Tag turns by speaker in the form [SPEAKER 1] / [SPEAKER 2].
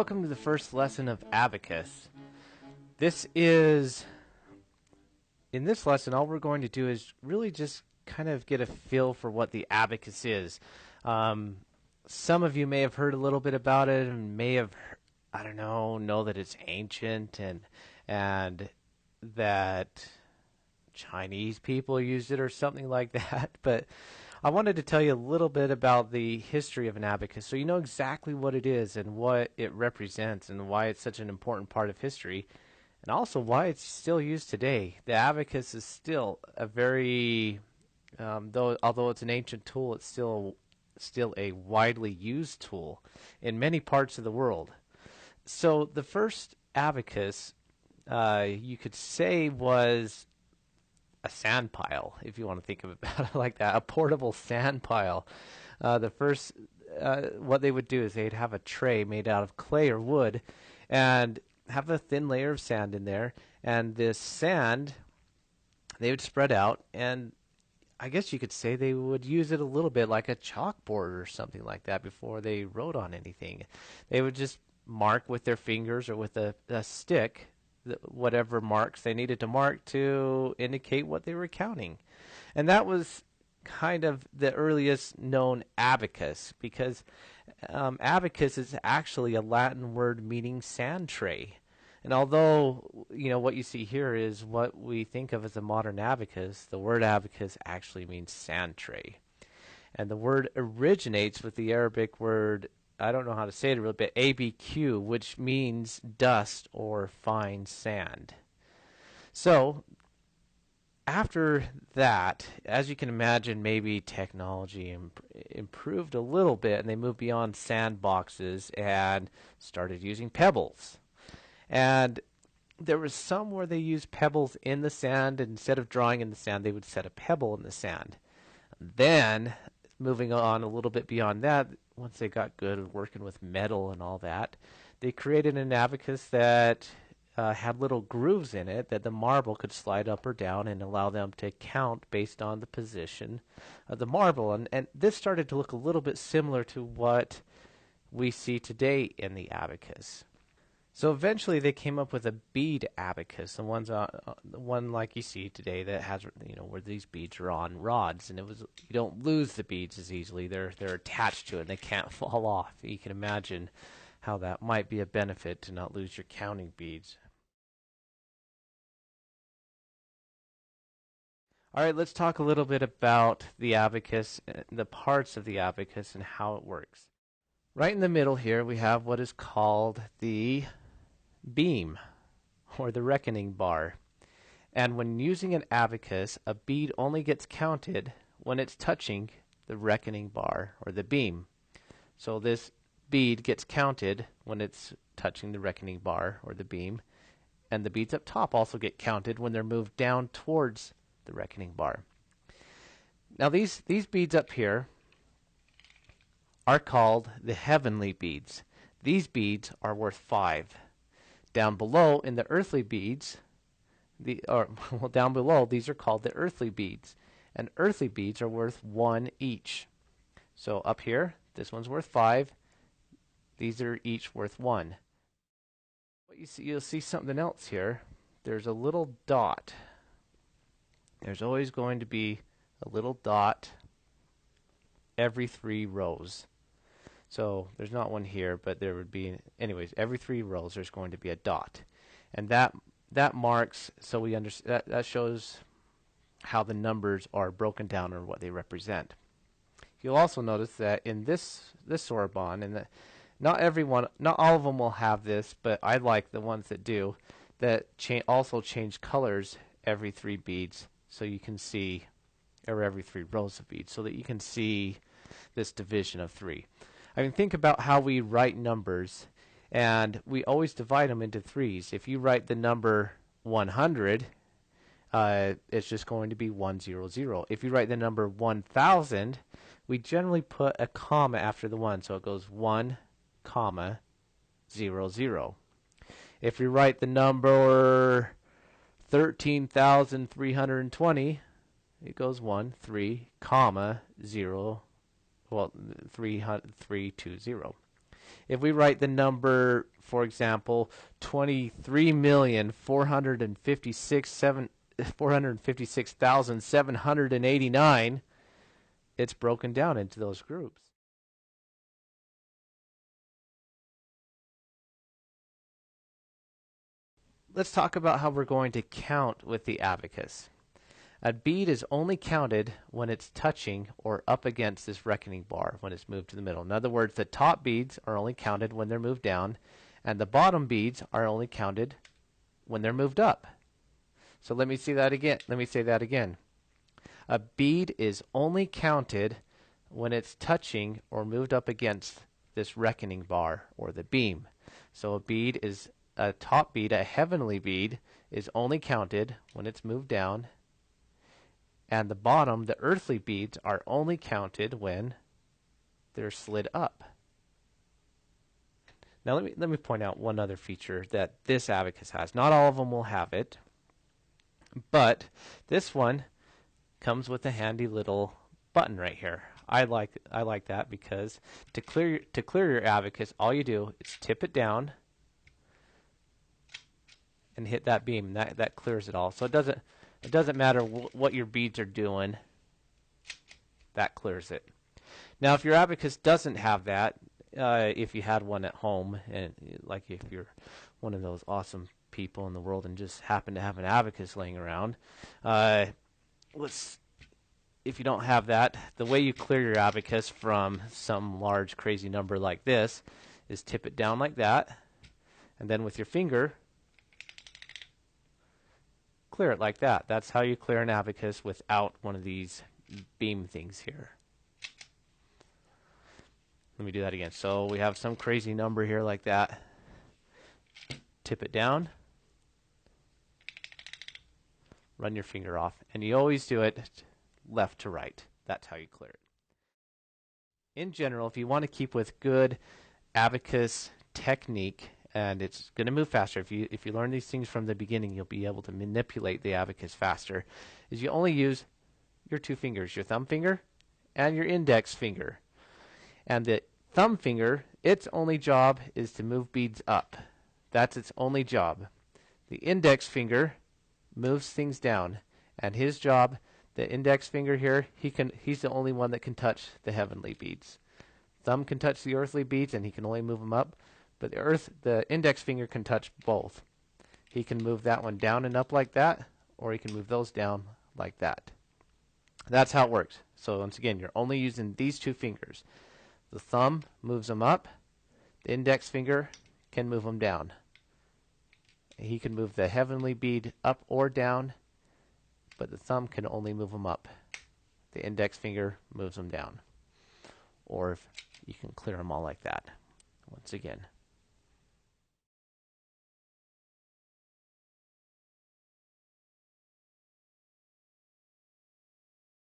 [SPEAKER 1] welcome to the first lesson of Abacus. In this lesson, all we're going to do is really just kind of get a feel for what the abacus is. Some of you may have heard a little bit about it and may have, know that it's ancient and that Chinese people used it or something like that. But I wanted to tell you a little bit about the history of an abacus so you know exactly what it is and what it represents and why it's such an important part of history and also why it's still used today. The abacus is still a very, although it's an ancient tool, it's still a widely used tool in many parts of the world. So the first abacus, you could say, was a sand pile, if you want to think of it about it like that, a portable sand pile. What they would do is they'd have a tray made out of clay or wood and have a thin layer of sand in there, and this sand they would spread out, and I guess you could say they would use it a little bit like a chalkboard or something like that before they wrote on anything. They would just mark with their fingers or with a stick whatever marks they needed to mark to indicate what they were counting. And that was kind of the earliest known abacus, because abacus is actually a Latin word meaning sand tray. And although, what you see here is what we think of as a modern abacus, the word abacus actually means sand tray. And the word originates with the Arabic word, I don't know how to say it really, but ABQ, which means dust or fine sand. So after that, as you can imagine, maybe technology improved a little bit, and they moved beyond sand boxes and started using pebbles. And there was some where they used pebbles in the sand, and instead of drawing in the sand, they would set a pebble in the sand. Then, moving on a little bit beyond that, once they got good at working with metal and all that, they created an abacus that had little grooves in it that the marble could slide up or down and allow them to count based on the position of the marble. And this started to look a little bit similar to what we see today in the abacus. So eventually they came up with a bead abacus, the one like you see today that has, where these beads are on rods, and you don't lose the beads as easily. They're attached to it and they can't fall off. You can imagine how that might be a benefit to not lose your counting beads. All right, let's talk a little bit about the abacus, the parts of the abacus and how it works. Right in the middle here we have what is called the beam, or the reckoning bar. And when using an abacus, a bead only gets counted when it's touching the reckoning bar, or the beam. So this bead gets counted when it's touching the reckoning bar, or the beam, and the beads up top also get counted when they're moved down towards the reckoning bar. Now these beads up here are called the heavenly beads. These beads are worth 5. Down below in the earthly beads, down below, these are called the earthly beads. And earthly beads are worth 1 each. So up here, this one's worth 5. These are each worth 1. What you'll see something else here. There's a little dot. There's always going to be a little dot every 3 rows. So there's not one here, but there would be, anyways, every 3 rows there's going to be a dot. And that marks, so we understand, that shows how the numbers are broken down or what they represent. You'll also notice that in this Soroban, and not all of them will have this, but I like the ones that do, that also change colors every 3 beads, so you can see, or every 3 rows of beads, so that you can see this division of 3. I mean, think about how we write numbers, and we always divide them into 3s. If you write the number 100, it's just going to be 100. If you write the number 1000, we generally put a comma after the 1, so it goes 1, comma, 00. If you write the number 13,320, it goes 1, 3, comma, 0, 320. If we write the number, for example, 23,456,789, it's broken down into those groups. Let's talk about how we're going to count with the abacus. A bead is only counted when it's touching or up against this reckoning bar when it's moved to the middle. In other words, the top beads are only counted when they're moved down, and the bottom beads are only counted when they're moved up. So let me say that again. A bead is only counted when it's touching or moved up against this reckoning bar or the beam. So a top bead, a heavenly bead, is only counted when it's moved down, and the bottom, the earthly beads, are only counted when they're slid up. Now let me point out one other feature that this abacus has. Not all of them will have it, but this one comes with a handy little button right here. I like that because to clear your abacus, all you do is tip it down and hit that beam. That clears it all. So it doesn't matter what your beads are doing. That clears it. Now, if your abacus doesn't have that, if you had one at home, and like if you're one of those awesome people in the world and just happen to have an abacus laying around, if you don't have that, the way you clear your abacus from some large crazy number like this is tip it down like that, and then with your finger, clear it like that. That's how you clear an abacus without one of these beam things here. Let me do that again. So we have some crazy number here like that. Tip it down. Run your finger off. And you always do it left to right. That's how you clear it. In general, if you want to keep with good abacus technique, and it's going to move faster. If you learn these things from the beginning, you'll be able to manipulate the abacus faster. Is you only use your two fingers, your thumb finger and your index finger. And the thumb finger, its only job is to move beads up. That's its only job. The index finger moves things down, and his job, the index finger here, he's the only one that can touch the heavenly beads. Thumb can touch the earthly beads, and he can only move them up. But the index finger can touch both. He can move that one down and up like that, or he can move those down like that. That's how it works. So once again, you're only using these two fingers. The thumb moves them up. The index finger can move them down. He can move the heavenly bead up or down, but the thumb can only move them up. The index finger moves them down. Or if you can clear them all like that. Once again.